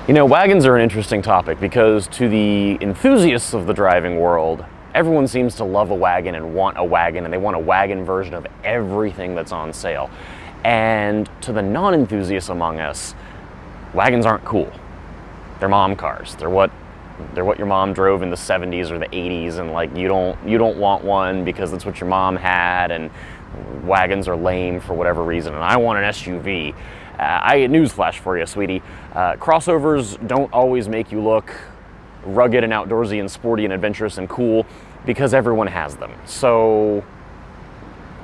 You know, wagons are an interesting topic because to the enthusiasts of the driving world, everyone seems to love a wagon and want a wagon, and they want a wagon version of everything that's on sale. And to the non-enthusiasts among us, wagons aren't cool. They're mom cars. They're what your mom drove in the 70s or the 80s, and like you don't want one because that's what your mom had, and wagons are lame for whatever reason, and I want an SUV. Newsflash for you, sweetie. Crossovers don't always make you look rugged and outdoorsy and sporty and adventurous and cool because everyone has them. So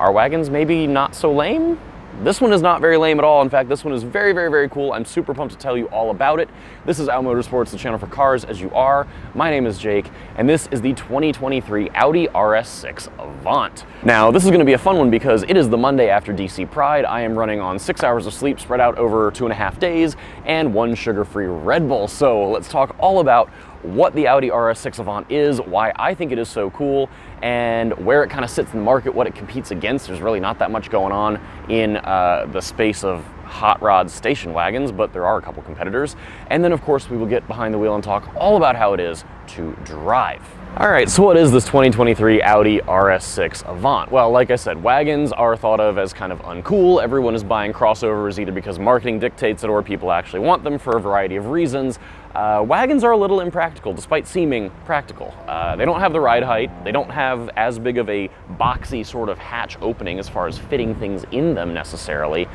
are wagons maybe not so lame? This one is not very lame at all. In fact, this one is very, very, very cool. I'm super pumped to tell you all about it. This is Out Motorsports, the channel for cars as you are. My name is Jake, and this is the 2023 Audi RS6 Avant. Now, this is going to be a fun one because it is the Monday after DC Pride. I am running on 6 hours of sleep spread out over 2.5 days and 1 sugar-free Red Bull. So let's talk all about what the Audi RS6 Avant is, why I think it is so cool, and where it kind of sits in the market, what it competes against. There's really not that much going on in the space of hot rod station wagons, but there are a couple competitors. And then of course we will get behind the wheel and talk all about how it is to drive. All right, so what is this 2023 Audi RS6 Avant? Well, like I said, wagons are thought of as kind of uncool. Everyone is buying crossovers either because marketing dictates it or people actually want them for a variety of reasons. Wagons are a little impractical, despite seeming practical. They don't have the ride height. They don't have as big of a boxy sort of hatch opening as far as fitting things in them necessarily.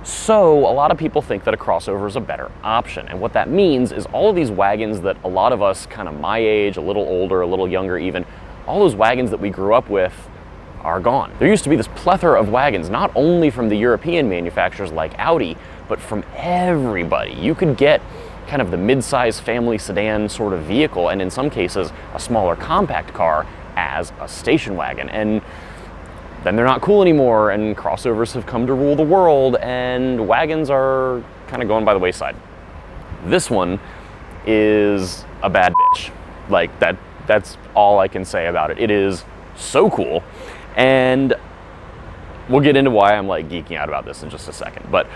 So a lot of people think that a crossover is a better option. And what that means is all of these wagons that a lot of us kind of my age, a little older, a little younger even, all those wagons that we grew up with are gone. There used to be this plethora of wagons, not only from the European manufacturers like Audi, but from everybody. You could get kind of the mid-size family sedan sort of vehicle, and in some cases a smaller compact car as a station wagon. And then they're not cool anymore, and crossovers have come to rule the world, and wagons are kind of going by the wayside. This one is a bad bitch. Like that's all I can say about it. It is so cool, and we'll get into why I'm like geeking out about this in just a second. But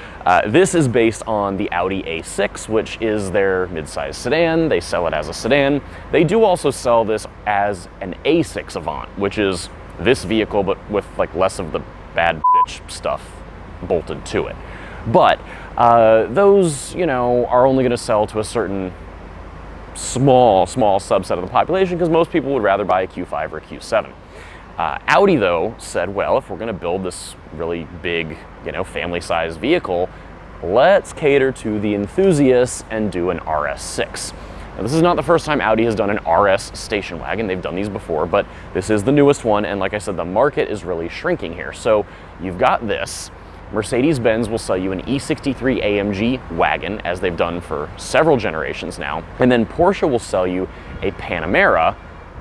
this is based on the Audi A6, which is their mid-size sedan. They sell it as a sedan. They do also sell this as an A6 Avant, which is this vehicle, but with like less of the bad bitch stuff bolted to it. But those, you know, are only going to sell to a certain small subset of the population because most people would rather buy a Q5 or a Q7. Audi, though, said, well, if we're going to build this really big, you know, family-sized vehicle, let's cater to the enthusiasts and do an RS6. Now, this is not the first time Audi has done an RS station wagon. They've done these before, but this is the newest one, and like I said, the market is really shrinking here. So you've got this. Mercedes-Benz will sell you an E63 AMG wagon, as they've done for several generations now, and then Porsche will sell you a Panamera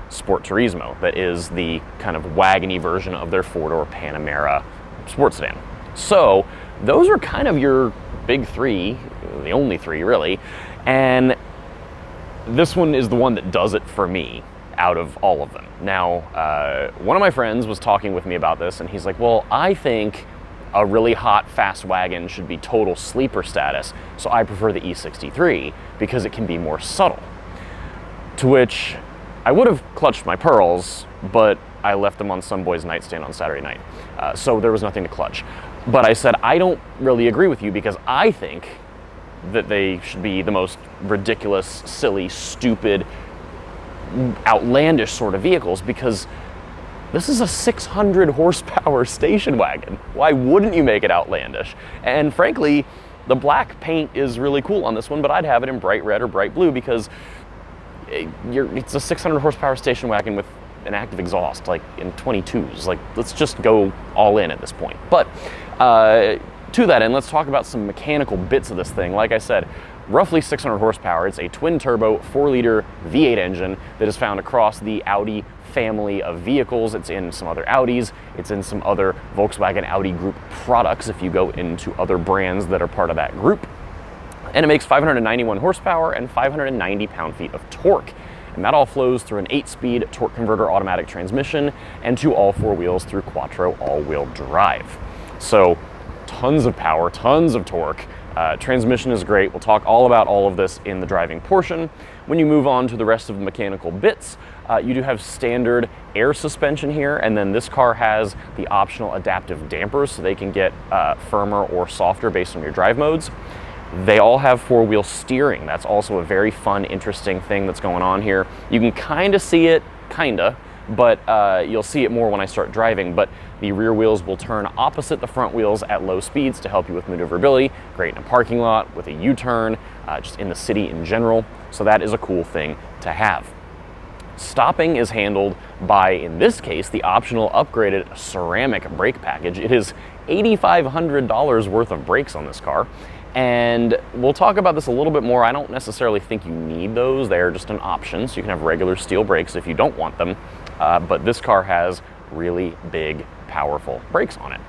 Sport Turismo that is the kind of wagony version of their four-door Panamera sports sedan. So those are kind of your big three, the only three really, and this one is the one that does it for me out of all of them. Now, one of my friends was talking with me about this, and he's like, well, I think a really hot, fast wagon should be total sleeper status, so I prefer the E63 because it can be more subtle. To which I would have clutched my pearls, but I left them on some boy's nightstand on Saturday night, so there was nothing to clutch. But I said, I don't really agree with you because I think that they should be the most ridiculous, silly, stupid, outlandish sort of vehicles because this is a 600 horsepower station wagon. Why wouldn't you make it outlandish? And frankly, the black paint is really cool on this one, but I'd have it in bright red or bright blue because it's a 600 horsepower station wagon with an active exhaust, like in 22s. Like, let's just go all in at this point. But to that end, let's talk about some mechanical bits of this thing. Like I said, roughly 600 horsepower. It's a twin-turbo 4-liter V8 engine that is found across the Audi family of vehicles. It's in some other Audis. It's in some other Volkswagen Audi Group products if you go into other brands that are part of that group. And it makes 591 horsepower and 590 pound-feet of torque. And that all flows through an 8-speed torque converter automatic transmission and to all four wheels through quattro all-wheel drive. So tons of power, tons of torque, Transmission is great. We'll talk all about all of this in the driving portion. When you move on to the rest of the mechanical bits, you do have standard air suspension here, and then this car has the optional adaptive dampers so they can get firmer or softer based on your drive modes. They all have four-wheel steering. That's also a very fun, interesting thing that's going on here. You can kind of see it, but you'll see it more when I start driving. But the rear wheels will turn opposite the front wheels at low speeds to help you with maneuverability. Great in a parking lot, with a U-turn, just in the city in general. So that is a cool thing to have. Stopping is handled by, in this case, the optional upgraded ceramic brake package. It is $8,500 worth of brakes on this car. And we'll talk about this a little bit more. I don't necessarily think you need those. They're just an option, so you can have regular steel brakes if you don't want them. But this car has really big, powerful brakes on it.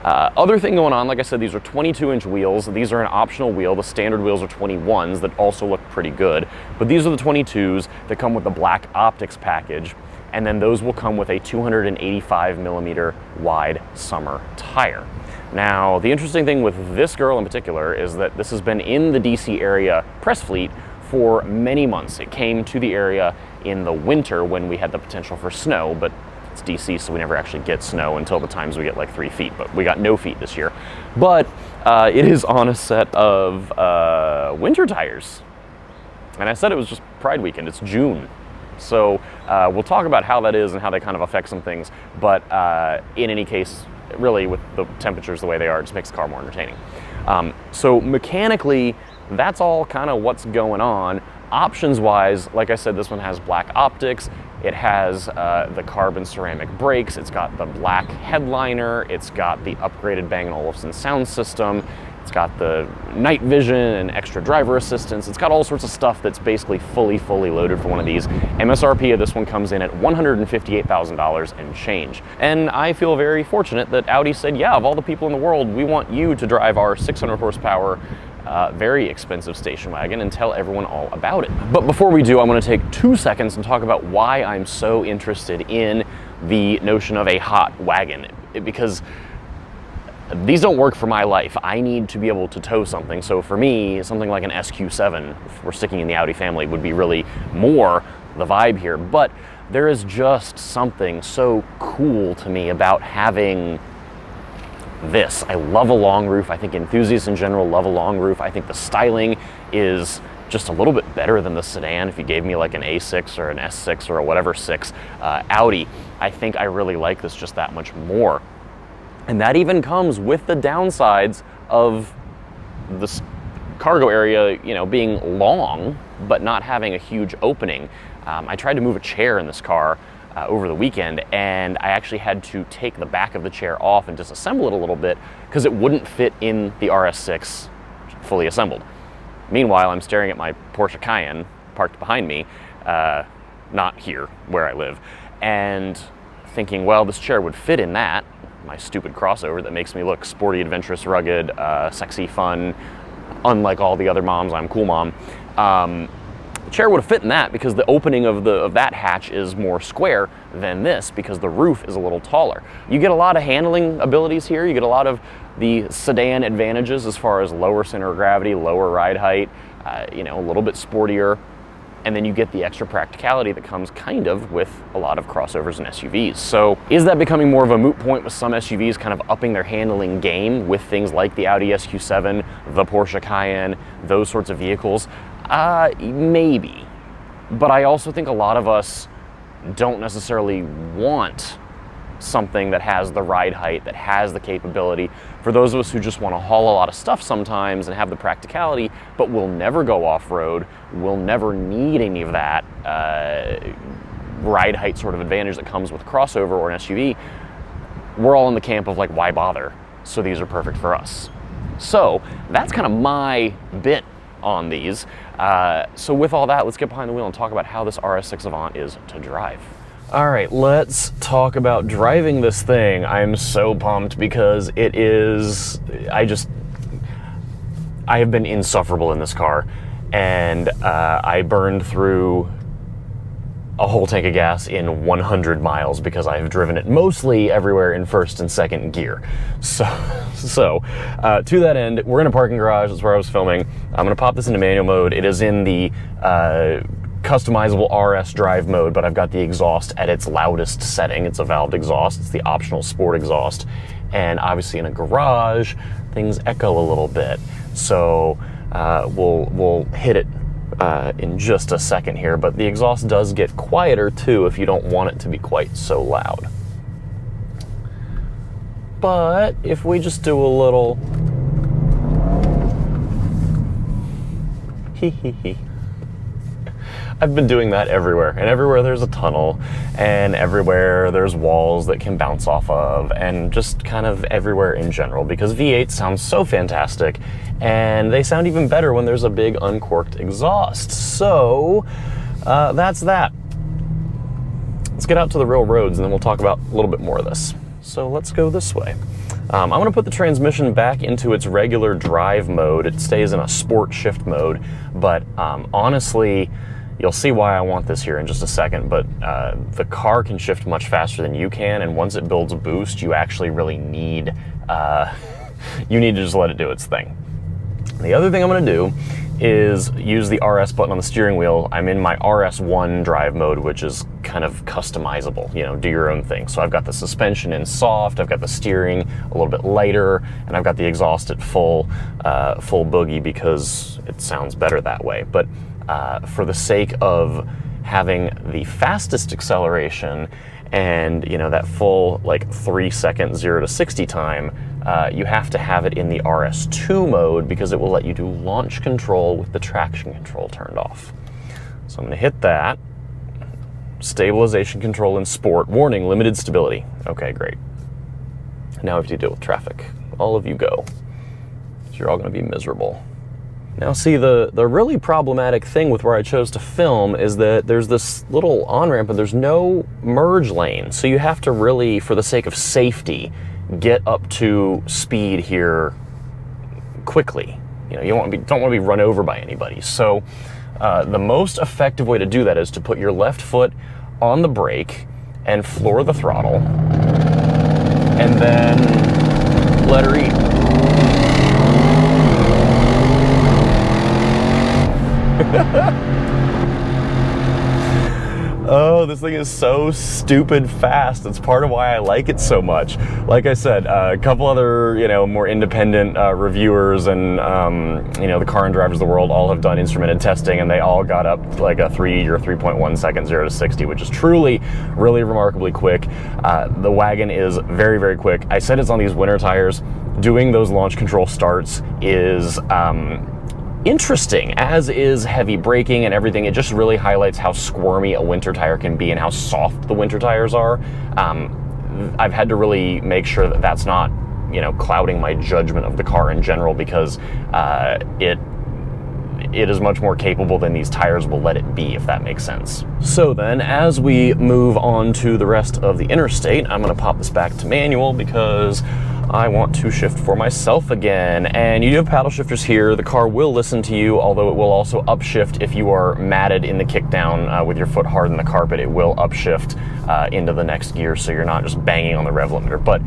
Other thing going on, like I said, these are 22-inch wheels. These are an optional wheel. The standard wheels are 21s that also look pretty good. But these are the 22s that come with the black optics package. And then those will come with a 285 millimeter wide summer tire. Now, the interesting thing with this girl in particular is that this has been in the DC area press fleet for many months. It came to the area in the winter when we had the potential for snow, but it's DC, so we never actually get snow until the times we get like 3 feet, but we got no feet this year. But it is on a set of winter tires. And I said it was just Pride weekend, it's June. So we'll talk about how that is and how they kind of affect some things, but in any case, really with the temperatures the way they are, it just makes the car more entertaining. So mechanically, that's all kind of what's going on. Options wise, like I said, this one has black optics. It has the carbon ceramic brakes. It's got the black headliner. It's got the upgraded Bang & Olufsen sound system. It's got the night vision and extra driver assistance. It's got all sorts of stuff that's basically fully loaded for one of these. MSRP of this one comes in at $158,000 and change. And I feel very fortunate that Audi said, yeah, of all the people in the world, we want you to drive our 600 horsepower, very expensive station wagon and tell everyone all about it. But before we do, I want to take 2 seconds and talk about why I'm so interested in the notion of a hot wagon. Because these don't work for my life. I need to be able to tow something. So for me, something like an SQ7, if we're sticking in the Audi family, would be really more the vibe here. But there is just something so cool to me about having this. I love a long roof. I think enthusiasts in general love a long roof. I think the styling is just a little bit better than the sedan. If you gave me like an A6 or an S6 or a whatever 6 Audi, I think I really like this just that much more. And that even comes with the downsides of this cargo area, you know, being long, but not having a huge opening. I tried to move a chair in this car over the weekend, and I actually had to take the back of the chair off and disassemble it a little bit because it wouldn't fit in the RS6 fully assembled. Meanwhile, I'm staring at my Porsche Cayenne parked behind me, not here where I live, and thinking, well, this chair would fit in that, my stupid crossover that makes me look sporty, adventurous, rugged, sexy, fun, unlike all the other moms. I'm cool mom. The chair would have fit in that because the opening of that hatch is more square than this because the roof is a little taller. You get a lot of handling abilities here. You get a lot of the sedan advantages as far as lower center of gravity, lower ride height, you know, a little bit sportier. And then you get the extra practicality that comes kind of with a lot of crossovers and SUVs. So is that becoming more of a moot point with some SUVs kind of upping their handling game with things like the Audi SQ7, the Porsche Cayenne, those sorts of vehicles? Maybe. But I also think a lot of us don't necessarily want something that has the ride height, that has the capability. For those of us who just want to haul a lot of stuff sometimes and have the practicality, but will never go off-road, will never need any of that ride height sort of advantage that comes with a crossover or an SUV, we're all in the camp of like, why bother? So these are perfect for us. So that's kind of my bit on these. So with all that, let's get behind the wheel and talk about how this RS6 Avant is to drive. All right, let's talk about driving this thing. I'm so pumped because it is, I have been insufferable in this car, and I burned through a whole tank of gas in 100 miles because I have driven it mostly everywhere in first and second gear. So to that end, we're in a parking garage. That's where I was filming. I'm gonna pop this into manual mode. It is in the customizable RS drive mode, but I've got the exhaust at its loudest setting. It's a valved exhaust. It's the optional sport exhaust. And obviously in a garage, things echo a little bit. So we'll hit it in just a second here, but the exhaust does get quieter too if you don't want it to be quite so loud. But if we just do a little hee hee hee. I've been doing that everywhere, and everywhere there's a tunnel, and everywhere there's walls that can bounce off of, and just kind of everywhere in general, because V8 sounds so fantastic, and they sound even better when there's a big uncorked exhaust. So that's that. Let's get out to the real roads, and then we'll talk about a little bit more of this. So let's go this way. I'm gonna put the transmission back into its regular drive mode. It stays in a sport shift mode, but honestly, you'll see why I want this here in just a second, but the car can shift much faster than you can, and once it builds a boost, you actually really need, you need to just let it do its thing. The other thing I'm gonna do is use the RS button on the steering wheel. I'm in my RS1 drive mode, which is kind of customizable, you know, do your own thing. So I've got the suspension in soft, I've got the steering a little bit lighter, and I've got the exhaust at full boogie because it sounds better that way. But for the sake of having the fastest acceleration and, you know, that full like 3-second 0 to 60 time, you have to have it in the RS2 mode because it will let you do launch control with the traction control turned off. So I'm going to hit that. Stabilization control in sport. Warning, limited stability. Okay, great. Now we have to deal with traffic. All of you go. So you're all going to be miserable. Now see, the really problematic thing with where I chose to film is that there's this little on-ramp and there's no merge lane. So you have to really, for the sake of safety, get up to speed here quickly. You know, you don't want to be run over by anybody. So the most effective way to do that is to put your left foot on the brake and floor the throttle, and then let her eat. Oh, this thing is so stupid fast. It's part of why I like it so much. Like I said, a couple other, you know, more independent reviewers and, you know, the car and drivers of the world all have done instrumented testing, and they all got up like a 3 or 3.1 second 0 to 60, which is truly, really remarkably quick. The wagon is very, very quick. I said it's on these winter tires. Doing those launch control starts is interesting, as is heavy braking and everything. It just really highlights how squirmy a winter tire can be and how soft the winter tires are. I've had to really make sure that that's not, you know, clouding my judgment of the car in general, because it is much more capable than these tires will let it be, if that makes sense. So then, as we move on to the rest of the interstate, I'm gonna pop this back to manual because I want to shift for myself again. And you do have paddle shifters here. The car will listen to you, although it will also upshift if you are matted in the kickdown with your foot hard in the carpet. It will upshift into the next gear, so you're not just banging on the rev limiter. But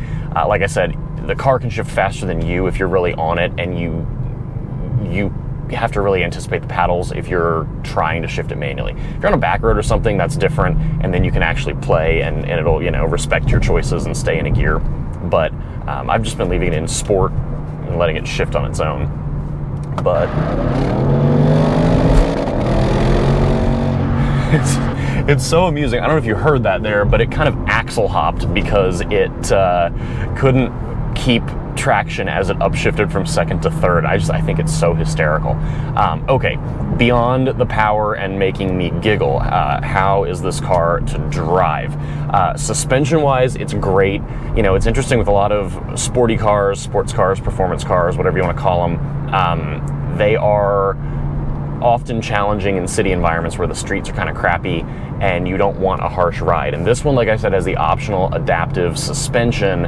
like I said, the car can shift faster than you if you're really on it, and you have to really anticipate the paddles if you're trying to shift it manually. If you're on a back road or something, that's different, and then you can actually play and it'll, you know, respect your choices and stay in a gear. But I've just been leaving it in sport and letting it shift on its own. But it's so amusing. I don't know if you heard that there, but it kind of axle hopped because it couldn't keep traction as it upshifted from second to third. I think it's so hysterical. Okay, beyond the power and making me giggle, how is this car to drive? Suspension wise, it's great. You know, it's interesting with a lot of sporty cars, sports cars, performance cars, whatever you want to call them. They are often challenging in city environments where the streets are kind of crappy and you don't want a harsh ride. And this one, like I said, has the optional adaptive suspension,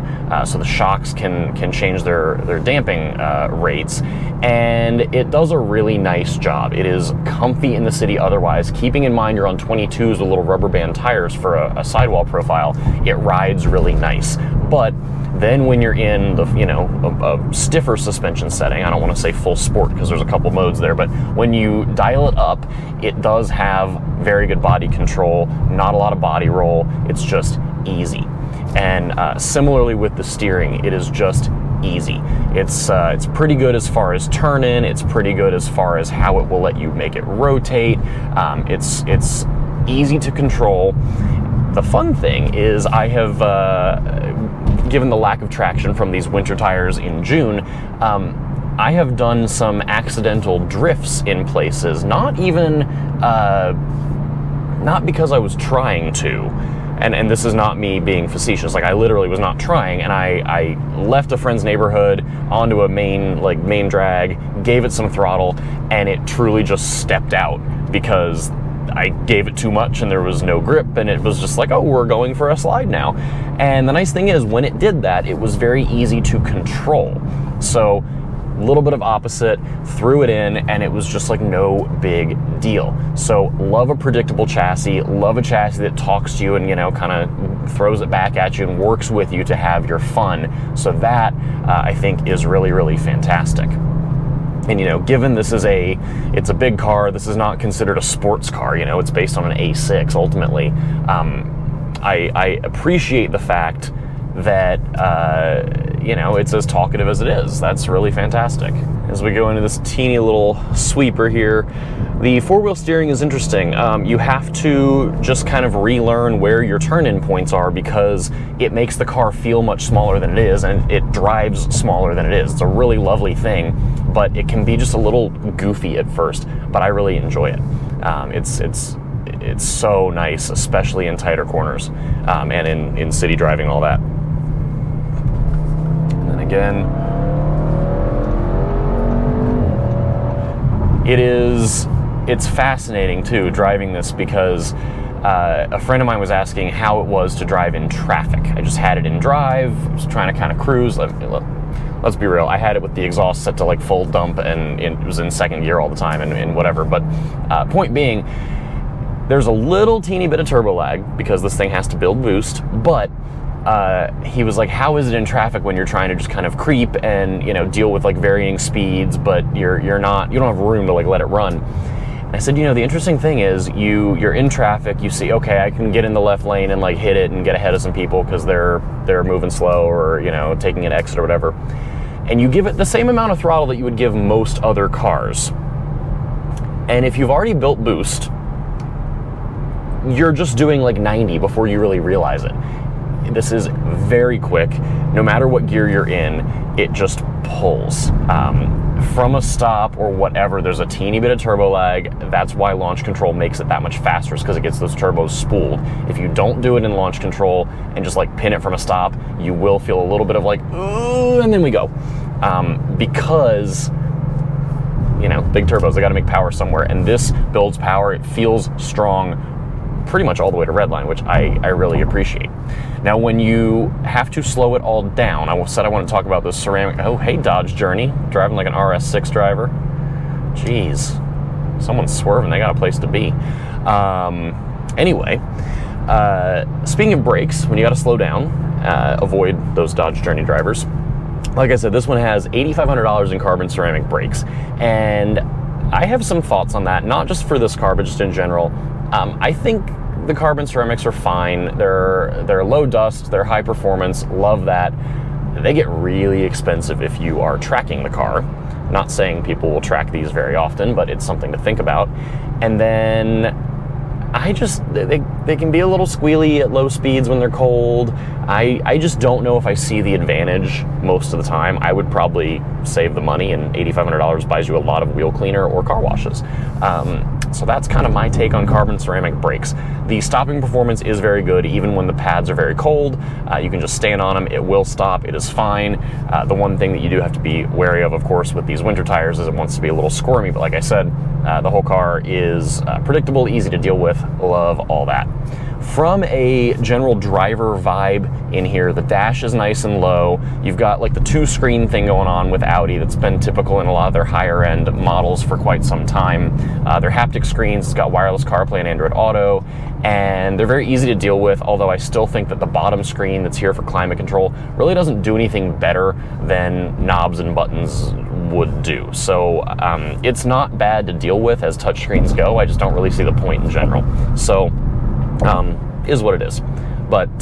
so the shocks can change their damping rates, and it does a really nice job. It is comfy in the city otherwise, keeping in mind you're on 22s with little rubber band tires for a sidewall profile. It rides really nice. But then when you're in the, a stiffer suspension setting, I don't want to say full sport because there's a couple modes there, but when you dial it up, it does have very good body control, not a lot of body roll. It's just easy. And similarly with the steering, it is just easy. It's pretty good as far as turn in. It's pretty good as far as how it will let you make it rotate. It's easy to control. The fun thing is I have, given the lack of traction from these winter tires in June, I have done some accidental drifts in places, not because I was trying to, and this is not me being facetious, like I literally was not trying, and I left a friend's neighborhood onto a main drag, gave it some throttle, and it truly just stepped out because I gave it too much and there was no grip, and it was just like, oh, we're going for a slide now. And the nice thing is, when it did that, it was very easy to control. So a little bit of opposite, threw it in, and it was just like no big deal. So love a predictable chassis, love a chassis that talks to you and, kind of throws it back at you and works with you to have your fun. So that, I think, is really, really fantastic. And, given this is it's a big car, this is not considered a sports car, it's based on an A6 ultimately. I appreciate the fact that, it's as talkative as it is. That's really fantastic. As we go into this teeny little sweeper here, the four-wheel steering is interesting. You have to just kind of relearn where your turn-in points are because it makes the car feel much smaller than it is, and it drives smaller than it is. It's a really lovely thing, but it can be just a little goofy at first, but I really enjoy it. It's so nice, especially in tighter corners, and in city driving, all that. And then again, it's fascinating too, driving this, because a friend of mine was asking how it was to drive in traffic. I just had it in drive, I was trying to kind of cruise. Let's be real, I had it with the exhaust set to like full dump, and it was in second gear all the time and whatever. But point being, there's a little teeny bit of turbo lag because this thing has to build boost, but he was like, how is it in traffic when you're trying to just kind of creep and deal with like varying speeds, but you don't have room to like let it run. And I said, the interesting thing is you're in traffic, you see, okay, I can get in the left lane and like hit it and get ahead of some people because they're moving slow or taking an exit or whatever, and you give it the same amount of throttle that you would give most other cars, and if you've already built boost, you're just doing like 90 before you really realize it. This is very quick. No matter what gear you're in, it just pulls. From a stop or whatever, there's a teeny bit of turbo lag. That's why launch control makes it that much faster, is because it gets those turbos spooled. If you don't do it in launch control and just like pin it from a stop, you will feel a little bit of like, ooh, and then we go. Because big turbos, they got to make power somewhere, and this builds power. It feels strong pretty much all the way to redline, which I really appreciate. Now, when you have to slow it all down, I said I want to talk about this ceramic. Oh, hey, Dodge Journey, driving like an RS6 driver. Jeez, someone's swerving. They got a place to be. Anyway, speaking of brakes, when you got to slow down, avoid those Dodge Journey drivers. Like I said, this one has $8,500 in carbon ceramic brakes, and I have some thoughts on that, not just for this car, but just in general. I think the carbon ceramics are fine. They're low dust, they're high performance, love that. They get really expensive if you are tracking the car. Not saying people will track these very often, but it's something to think about. And then they can be a little squealy at low speeds when they're cold. I just don't know if I see the advantage most of the time. I would probably save the money, and $8,500 buys you a lot of wheel cleaner or car washes. So that's kind of my take on carbon ceramic brakes. The stopping performance is very good, even when the pads are very cold. You can just stand on them, it will stop, it is fine. The one thing that you do have to be wary of course, with these winter tires is it wants to be a little squirmy, but like I said, the whole car is predictable, easy to deal with, love all that. From a general driver vibe in here, the dash is nice and low. You've got like the 2-screen thing going on with Audi that's been typical in a lot of their higher end models for quite some time. They're haptic screens, it's got wireless CarPlay and Android Auto, and they're very easy to deal with, although I still think that the bottom screen that's here for climate control really doesn't do anything better than knobs and buttons would do. So it's not bad to deal with as touchscreens go, I just don't really see the point in general. So is what it is. But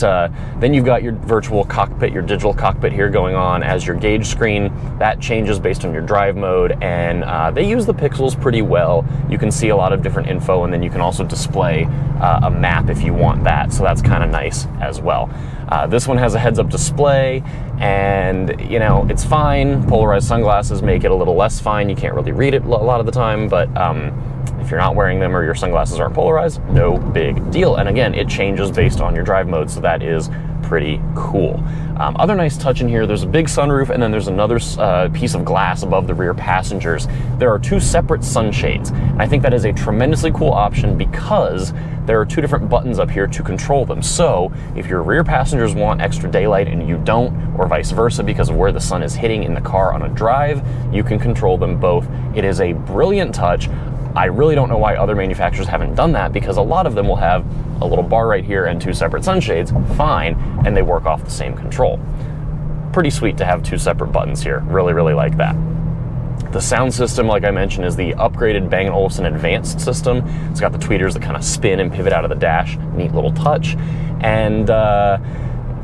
then you've got your virtual cockpit, your digital cockpit here going on as your gauge screen. That changes based on your drive mode, and they use the pixels pretty well. You can see a lot of different info, and then you can also display a map if you want that, so that's kind of nice as well. This one has a heads-up display, and you know, it's fine. Polarized sunglasses make it a little less fine. You can't really read it a lot of the time, but if you're not wearing them or your sunglasses aren't polarized, no big deal. And again, it changes based on your drive mode, so that is pretty cool. Other nice touch in here, there's a big sunroof, and then there's another piece of glass above the rear passengers. There are 2 separate sunshades. And I think that is a tremendously cool option because there are 2 different buttons up here to control them. So if your rear passengers want extra daylight and you don't, or vice versa because of where the sun is hitting in the car on a drive, you can control them both. It is a brilliant touch. I really don't know why other manufacturers haven't done that, because a lot of them will have a little bar right here and 2 separate sunshades, fine, and they work off the same control. Pretty sweet to have 2 separate buttons here, really, really like that. The sound system, like I mentioned, is the upgraded Bang & Olufsen Advanced system. It's got the tweeters that kind of spin and pivot out of the dash, neat little touch, and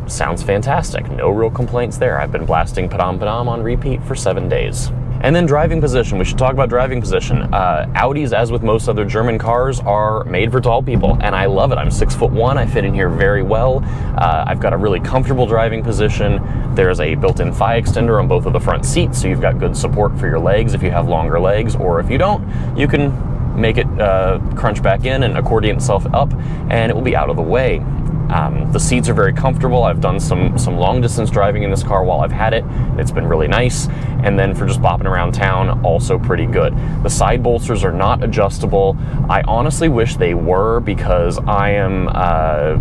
sounds fantastic. No real complaints there. I've been blasting Padam Padam on repeat for 7 days. And then driving position, we should talk about driving position. Audis, as with most other German cars, are made for tall people, and I love it. I'm 6'1", I fit in here very well. I've got a really comfortable driving position. There's a built-in thigh extender on both of the front seats, so you've got good support for your legs if you have longer legs, or if you don't, you can make it crunch back in and accordion itself up, and it will be out of the way. The seats are very comfortable. I've done some long distance driving in this car while I've had it. It's been really nice. And then for just bopping around town, also pretty good. The side bolsters are not adjustable. I honestly wish they were, because I am, I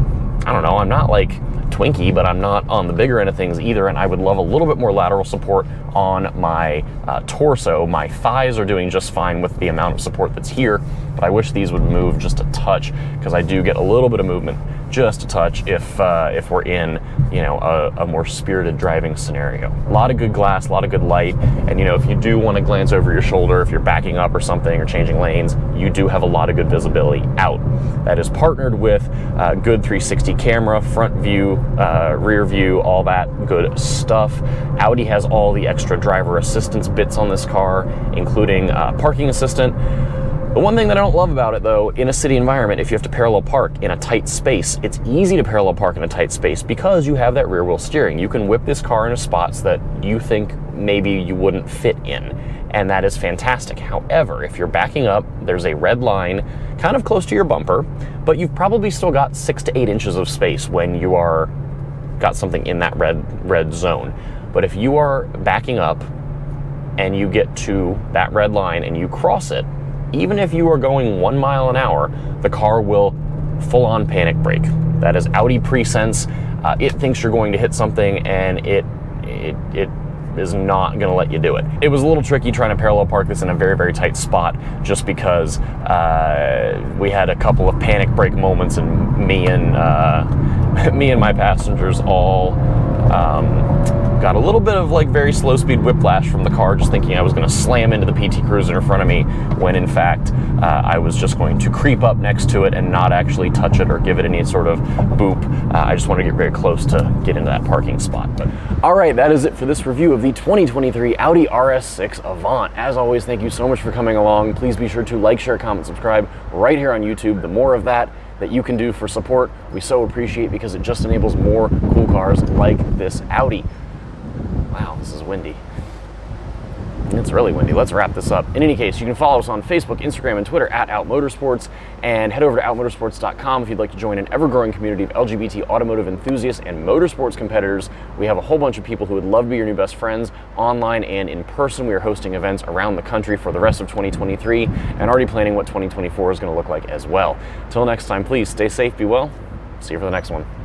don't know, I'm not like Twinkie, but I'm not on the bigger end of things either, and I would love a little bit more lateral support on my torso. My thighs are doing just fine with the amount of support that's here, but I wish these would move just a touch, because I do get a little bit of movement, just a touch, if we're in, you know, a more spirited driving scenario. A lot of good glass, a lot of good light, and you know, if you do want to glance over your shoulder, if you're backing up or something or changing lanes, you do have a lot of good visibility out. That is partnered with good 360 camera, front view, rear view, all that good stuff. Audi has all the extra driver assistance bits on this car, including parking assistant. The one thing that I don't love about it, though, in a city environment, if you have to parallel park in a tight space, it's easy to parallel park in a tight space because you have that rear wheel steering. You can whip this car into spots that you think maybe you wouldn't fit in, and that is fantastic. However, if you're backing up, there's a red line kind of close to your bumper, but you've probably still got 6 to 8 inches of space when you are got something in that red zone. But if you are backing up and you get to that red line and you cross it, even if you are going 1 mile an hour, the car will full-on panic brake. That is Audi pre-sense. It thinks you're going to hit something, and it is not going to let you do it. It was a little tricky trying to parallel park this in a very, very tight spot, just because we had a couple of panic brake moments, and me and my passengers all got a little bit of like very slow speed whiplash from the car, just thinking I was going to slam into the PT Cruiser in front of me, when in fact I was just going to creep up next to it and not actually touch it or give it any sort of boop. I just wanted to get very close to get into that parking spot. But all right, that is it for this review of the 2023 Audi RS6 Avant. As always, thank you so much for coming along. Please be sure to like, share, comment, subscribe right here on YouTube. The more of that you can do for support, we so appreciate, because it just enables more cool cars like this Audi. Wow, this is windy. It's really windy. Let's wrap this up. In any case, you can follow us on Facebook, Instagram, and Twitter at Out Motorsports, and head over to outmotorsports.com if you'd like to join an ever-growing community of LGBT automotive enthusiasts and motorsports competitors. We have a whole bunch of people who would love to be your new best friends, online and in person. We are hosting events around the country for the rest of 2023 and already planning what 2024 is going to look like as well. Till next time, please stay safe, be well. See you for the next one.